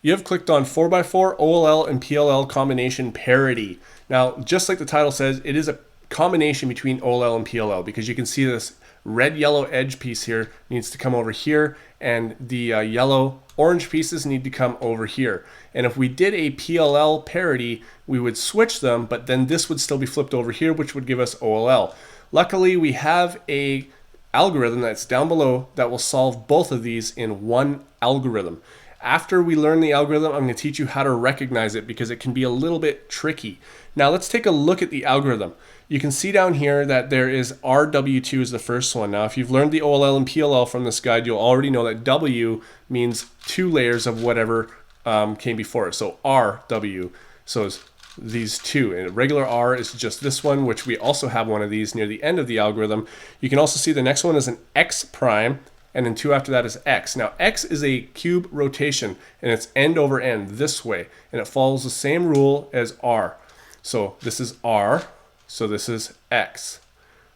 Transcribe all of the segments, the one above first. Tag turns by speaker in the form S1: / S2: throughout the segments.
S1: You have clicked on 4x4 OLL and PLL combination parity. Now, just like the title says, it is a combination between OLL and PLL because you can see this red-yellow edge piece here needs to come over here, and the yellow-orange pieces need to come over here. And if we did a PLL parity, we would switch them, but then this would still be flipped over here, which would give us OLL. Luckily, we have a algorithm that's down below that will solve both of these in one algorithm. After we learn the algorithm, I'm going to teach you how to recognize it because it can be a little bit tricky. Now let's take a look at the algorithm. You can see down here that there is RW2 is the first one. Now if you've learned the OLL and PLL from this guide, you'll already know that W means two layers of whatever came before it. So RW, so it's these two, and regular R is just this one, which we also have one of these near the end of the algorithm. You can also see the next one is an X prime, and then 2 after that is X. Now X is a cube rotation, and it's end over end this way, and it follows the same rule as R. So this is R, so this is X.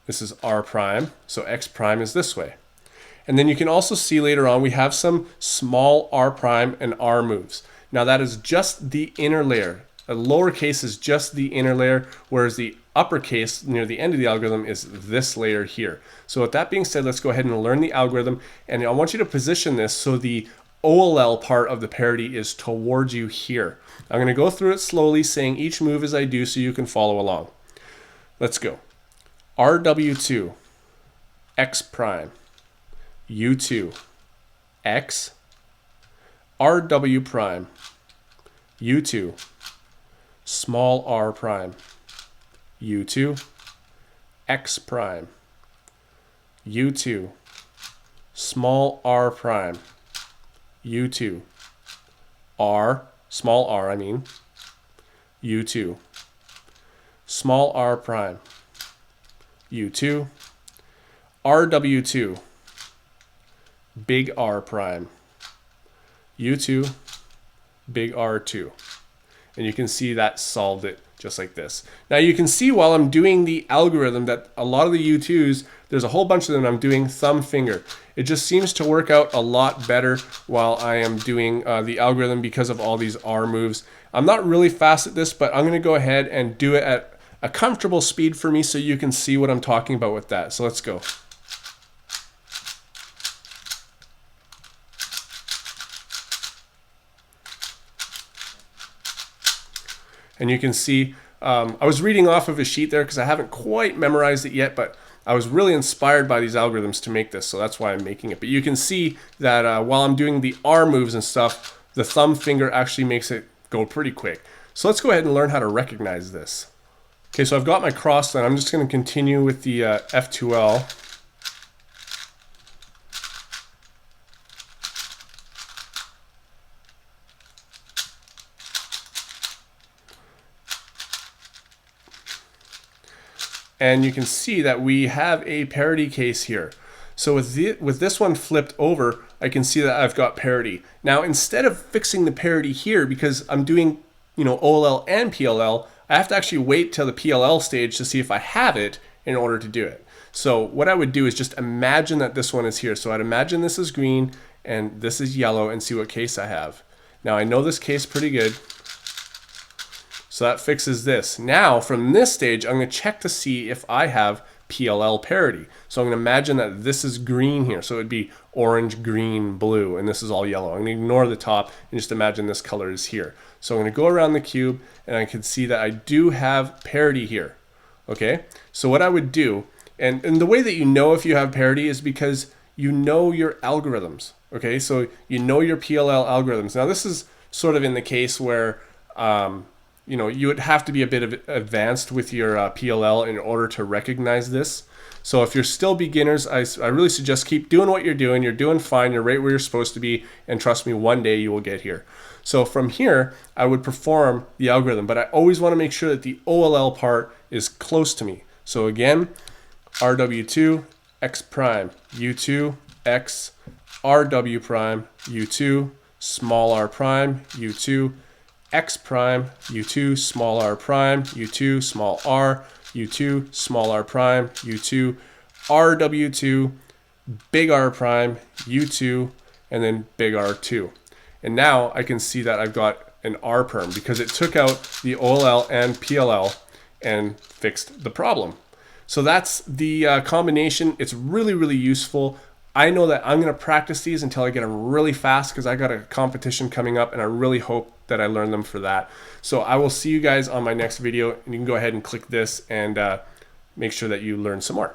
S1: This is R prime, so X prime is this way. And then you can also see later on we have some small r prime and r moves. Now that is just the inner layer. A lowercase is just the inner layer, whereas the uppercase near the end of the algorithm is this layer here. So with that being said, let's go ahead and learn the algorithm. And I want you to position this so the OLL part of the parity is towards you here. I'm going to go through it slowly, saying each move as I do so you can follow along. Let's go. RW2, X prime, U2, X, RW prime, U2, small r prime, U2, X prime, U2, small r prime, U2, R, small r I mean, U2, small r prime, U2, RW2, big R prime, U2, big R2. And you can see that solved it just like this. Now you can see while I'm doing the algorithm that a lot of the U2s, there's a whole bunch of them I'm doing thumb finger. It just seems to work out a lot better while I am doing the algorithm because of all these R moves. I'm not really fast at this, but I'm gonna go ahead and do it at a comfortable speed for me so you can see what I'm talking about with that. So let's go. And you can see, I was reading off of a sheet there because I haven't quite memorized it yet, but I was really inspired by these algorithms to make this, so that's why I'm making it. But you can see that while I'm doing the R moves and stuff, the thumb finger actually makes it go pretty quick. So let's go ahead and learn how to recognize this. Okay, so I've got my cross line. I'm just going to continue with the F2L. And you can see that we have a parity case here. So with this one flipped over, I can see that I've got parity. Now instead of fixing the parity here, because I'm doing OLL and PLL, I have to actually wait till the PLL stage to see if I have it in order to do it. So what I would do is just imagine that this one is here. So I'd imagine this is green and this is yellow and see what case I have. Now I know this case pretty good. So that fixes this. Now from this stage, I'm going to check to see if I have PLL parity. So I'm going to imagine that this is green here. So it would be orange, green, blue, and this is all yellow. I'm going to ignore the top and just imagine this color is here. So I'm going to go around the cube and I can see that I do have parity here. Okay, so what I would do, and the way that you know if you have parity is because you know your algorithms. Okay, so you know your PLL algorithms. Now this is sort of in the case where you would have to be a bit of advanced with your PLL in order to recognize this. So if you're still beginners, I really suggest keep doing what you're doing. You're doing fine. You're right where you're supposed to be. And trust me, one day you will get here. So from here, I would perform the algorithm. But I always want to make sure that the OLL part is close to me. So again, RW2, X prime, U2, X, RW prime, U2, small r prime, U2, X prime, U2, small r prime, U2, small r, U2, small r prime, U2, RW2, big R prime, U2, and then big R2. And now I can see that I've got an R perm because it took out the OLL and PLL and fixed the problem. So that's the combination. It's really, really useful. I know that I'm going to practice these until I get them really fast because I got a competition coming up and I really hope that I learn them for that. So I will see you guys on my next video, and you can go ahead and click this and make sure that you learn some more.